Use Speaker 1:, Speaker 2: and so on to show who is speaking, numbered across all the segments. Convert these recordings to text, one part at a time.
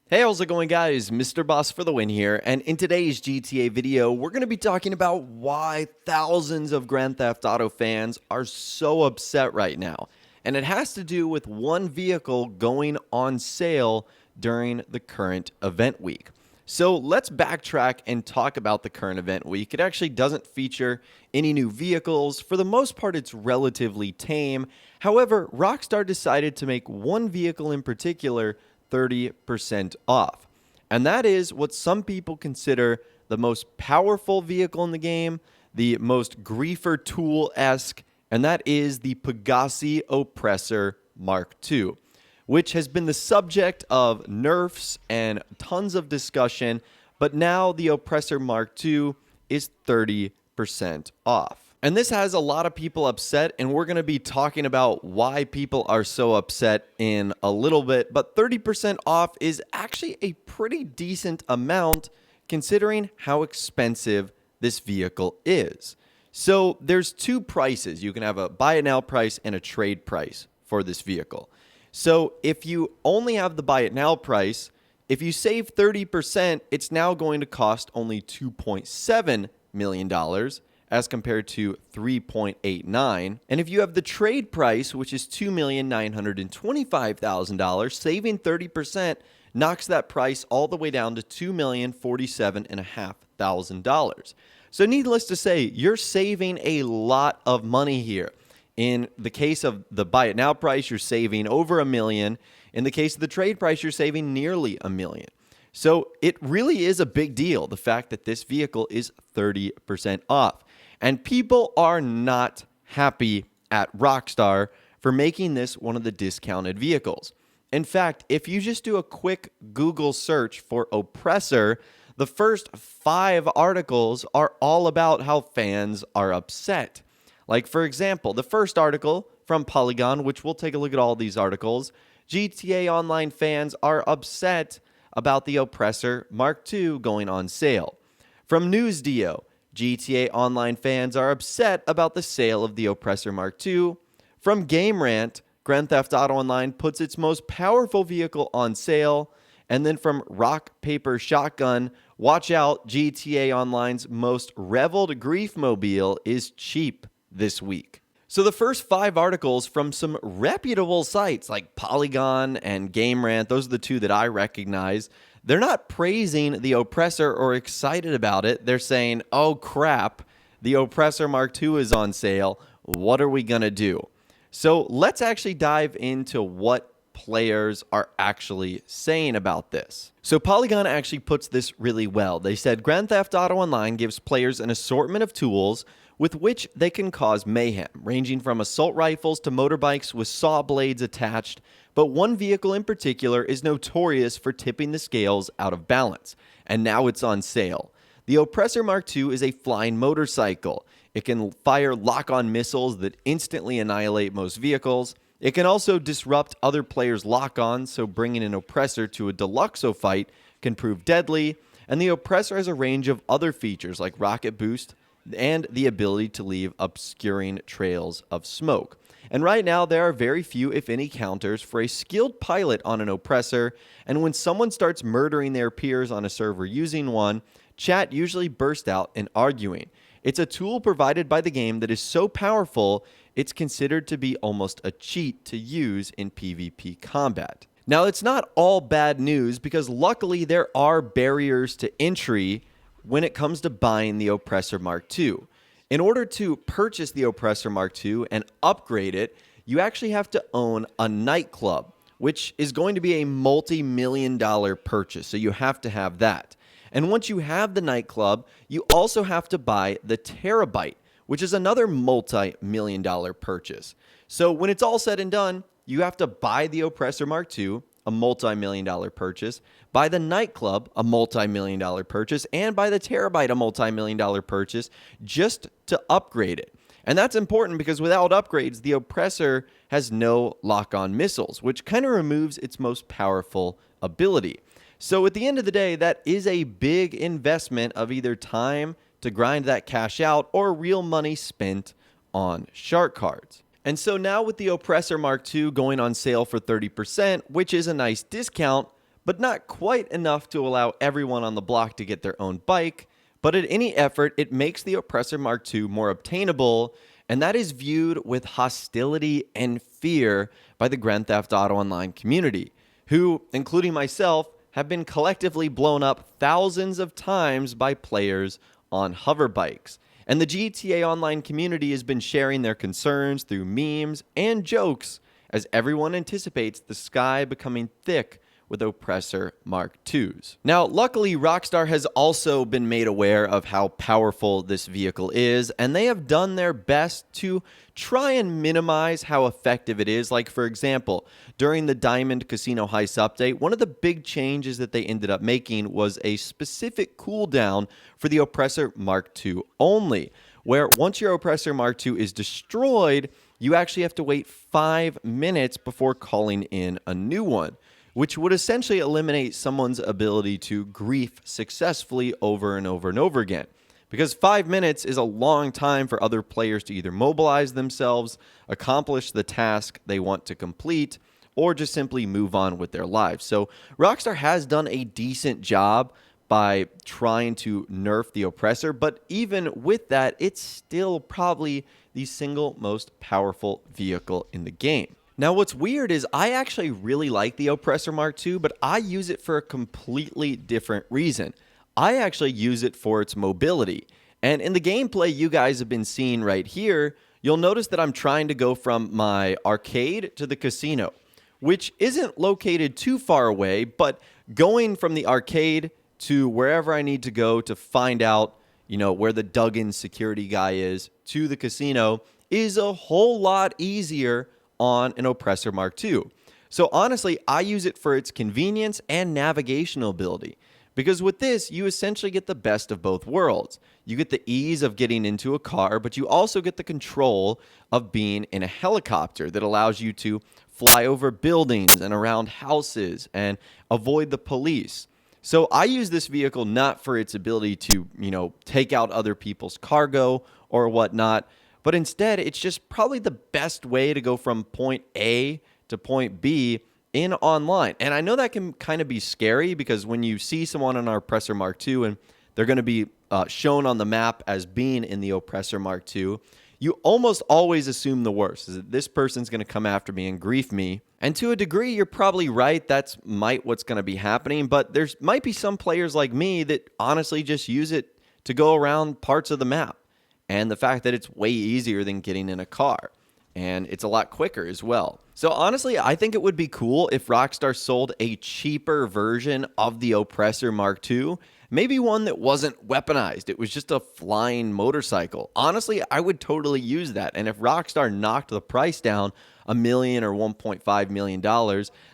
Speaker 1: Hey, how's it going, guys? Mr. Boss for the win here, and in today's GTA video, we're going to be talking about why thousands of Grand Theft Auto fans are so upset right now. And it has to do with one vehicle going on sale during the current event week. So let's backtrack and talk about the current event week. It actually doesn't feature any new vehicles. For the most part, it's relatively tame. However, Rockstar decided to make one vehicle in particular 30% off. And that is what some people consider the most powerful vehicle in the game, the most griefer tool-esque, and that is the Pegasi Oppressor Mark II, which has been the subject of nerfs and tons of discussion, but now the Oppressor Mark II is 30% off. And this has a lot of people upset, and we're going to be talking about why people are so upset in a little bit. But 30% off is actually a pretty decent amount considering how expensive this vehicle is. So there's two prices. You can have a buy it now price and a trade price for this vehicle. So if you only have the buy it now price, if you save 30%, it's now going to cost only $2.7 million. As compared to 3.89. And if you have the trade price, which is $2,925,000, saving 30% knocks that price all the way down to $2,047,500. So needless to say, you're saving a lot of money here. In the case of the buy it now price, you're saving over $1 million. In the case of the trade price, you're saving nearly $1 million. So it really is a big deal, the fact that this vehicle is 30% off. And people are not happy at Rockstar for making this one of the discounted vehicles. In fact, if you just do a quick Google search for Oppressor, the first 5 articles are all about how fans are upset. Like, for example, the first article from Polygon, which we'll take a look at all these articles, GTA Online fans are upset about the Oppressor Mark II going on sale. From NewsDeo, GTA Online fans are upset about the sale of the Oppressor Mark II. From Game Rant, Grand Theft Auto Online puts its most powerful vehicle on sale. And then from Rock, Paper, Shotgun, watch out, GTA Online's most reveled grief mobile is cheap this week. So the first 5 articles from some reputable sites like Polygon and Game Rant, those are the two that I recognize, they're not praising the Oppressor or excited about it. They're saying, oh crap, the Oppressor Mark II is on sale. What are we going to do? So let's actually dive into what players are actually saying about this. So Polygon actually puts this really well. They said Grand Theft Auto Online gives players an assortment of tools with which they can cause mayhem, ranging from assault rifles to motorbikes with saw blades attached. But one vehicle in particular is notorious for tipping the scales out of balance, and now it's on sale. The Oppressor Mark II is a flying motorcycle. It can fire lock-on missiles that instantly annihilate most vehicles. It can also disrupt other players' lock-ons, so bringing an Oppressor to a Deluxo fight can prove deadly. And the Oppressor has a range of other features like rocket boost and the ability to leave obscuring trails of smoke. And right now, there are very few, if any, counters for a skilled pilot on an Oppressor, and when someone starts murdering their peers on a server using one, chat usually bursts out in arguing. It's a tool provided by the game that is so powerful, it's considered to be almost a cheat to use in PvP combat. Now, it's not all bad news, because luckily there are barriers to entry when it comes to buying the Oppressor Mark II. In order to purchase the Oppressor Mark II and upgrade it, you actually have to own a nightclub, which is going to be a multi-million-dollar purchase, so you have to have that. And once you have the nightclub, you also have to buy the Terabyte, which is another multi-million-dollar purchase. So when it's all said and done, you have to buy the Oppressor Mark II, a multi-million-dollar purchase, buy the nightclub, a multi-million-dollar purchase, and buy the Terabyte, a multi-million-dollar purchase, just to upgrade it. And that's important because without upgrades, the Oppressor has no lock-on missiles, which kind of removes its most powerful ability. So at the end of the day, that is a big investment of either time to grind that cash out or real money spent on shark cards. And so now with the Oppressor Mark II going on sale for 30%, which is a nice discount, but not quite enough to allow everyone on the block to get their own bike. But at any effort, it makes the Oppressor Mark II more obtainable, and that is viewed with hostility and fear by the Grand Theft Auto Online community, who, including myself, have been collectively blown up thousands of times by players on hover bikes. And the GTA Online community has been sharing their concerns through memes and jokes as everyone anticipates the sky becoming thick with Oppressor Mark IIs. Now, luckily, Rockstar has also been made aware of how powerful this vehicle is, and they have done their best to try and minimize how effective it is. Like, for example, during the Diamond Casino Heist update, one of the big changes that they ended up making was a specific cooldown for the Oppressor Mark II only, where once your Oppressor Mark II is destroyed, you actually have to wait 5 minutes before calling in a new one, which would essentially eliminate someone's ability to grief successfully over and over and over again. Because 5 minutes is a long time for other players to either mobilize themselves, accomplish the task they want to complete, or just simply move on with their lives. So Rockstar has done a decent job by trying to nerf the Oppressor, but even with that, it's still probably the single most powerful vehicle in the game. Now, what's weird is I actually really like the Oppressor Mark II, but I use it for a completely different reason. I actually use it for its mobility. And in the gameplay you guys have been seeing right here, you'll notice that I'm trying to go from my arcade to the casino, which isn't located too far away, but going from the arcade to wherever I need to go to find out, where the dug-in security guy is, to the casino is a whole lot easier on an Oppressor Mark II. So honestly, I use it for its convenience and navigational ability. Because with this, you essentially get the best of both worlds. You get the ease of getting into a car, but you also get the control of being in a helicopter that allows you to fly over buildings and around houses and avoid the police. So I use this vehicle not for its ability to, take out other people's cargo or whatnot, but instead, it's just probably the best way to go from point A to point B in online. And I know that can kind of be scary because when you see someone on our Oppressor Mark II and they're going to be shown on the map as being in the Oppressor Mark II, you almost always assume the worst, is that this person's going to come after me and grief me. And to a degree, you're probably right. That's what's going to be happening. But there's might be some players like me that honestly just use it to go around parts of the map. And the fact that it's way easier than getting in a car. And it's a lot quicker as well. So honestly, I think it would be cool if Rockstar sold a cheaper version of the Oppressor Mark II. Maybe one that wasn't weaponized. It was just a flying motorcycle. Honestly, I would totally use that. And if Rockstar knocked the price down $1 million or $1.5 million,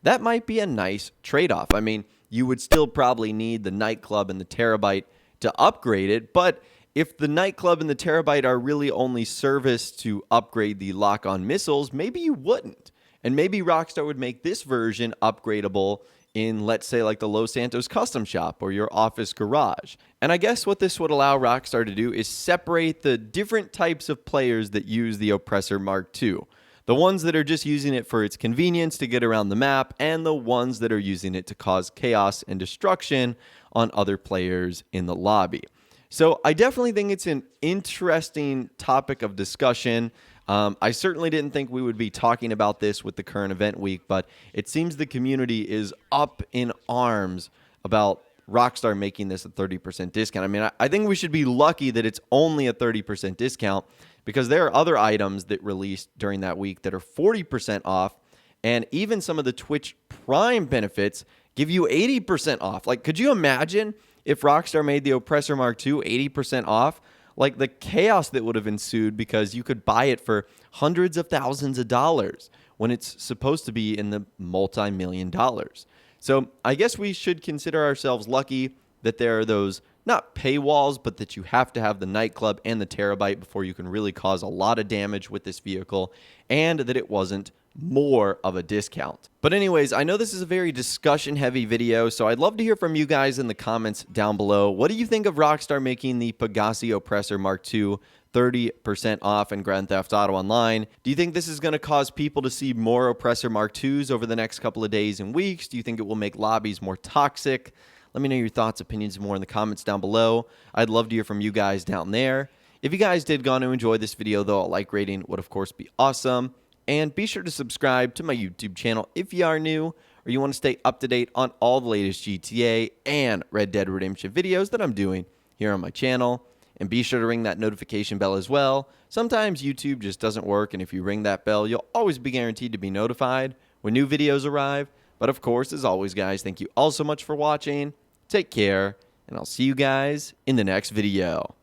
Speaker 1: that might be a nice trade-off. I mean, you would still probably need the nightclub and the terabyte to upgrade it, but if the nightclub and the terabyte are really only serviced to upgrade the lock-on missiles, maybe you wouldn't. And maybe Rockstar would make this version upgradable in, let's say, like the Los Santos custom shop or your office garage. And I guess what this would allow Rockstar to do is separate the different types of players that use the Oppressor Mark II. The ones that are just using it for its convenience to get around the map, and the ones that are using it to cause chaos and destruction on other players in the lobby. So I definitely think it's an interesting topic of discussion. I certainly didn't think we would be talking about this with the current event week, but it seems the community is up in arms about Rockstar making this a 30% discount. I mean, I think we should be lucky that it's only a 30% discount because there are other items that released during that week that are 40% off, and even some of the Twitch Prime benefits give you 80% off. Like, could you imagine if Rockstar made the Oppressor Mark II 80% off? Like the chaos that would have ensued because you could buy it for hundreds of thousands of dollars when it's supposed to be in the multi-million dollars. So I guess we should consider ourselves lucky that there are those, not paywalls, but that you have to have the nightclub and the terabyte before you can really cause a lot of damage with this vehicle, and that it wasn't more of a discount. But anyways, I know this is a very discussion-heavy video, so I'd love to hear from you guys in the comments down below. What do you think of Rockstar making the Pegassi Oppressor Mark II 30% off in Grand Theft Auto Online. Do you think this is going to cause people to see more Oppressor Mark IIs over the next couple of days and weeks? Do you think it will make lobbies more toxic? Let me know your thoughts, opinions, and more in the comments down below. I'd love to hear from you guys down there. If you guys did go to enjoy this video, though, a like rating would, of course, be awesome. And be sure to subscribe to my YouTube channel if you are new or you want to stay up to date on all the latest GTA and Red Dead Redemption videos that I'm doing here on my channel. And be sure to ring that notification bell as well. Sometimes YouTube just doesn't work, and if you ring that bell, you'll always be guaranteed to be notified when new videos arrive. But of course, as always, guys, thank you all so much for watching. Take care, and I'll see you guys in the next video.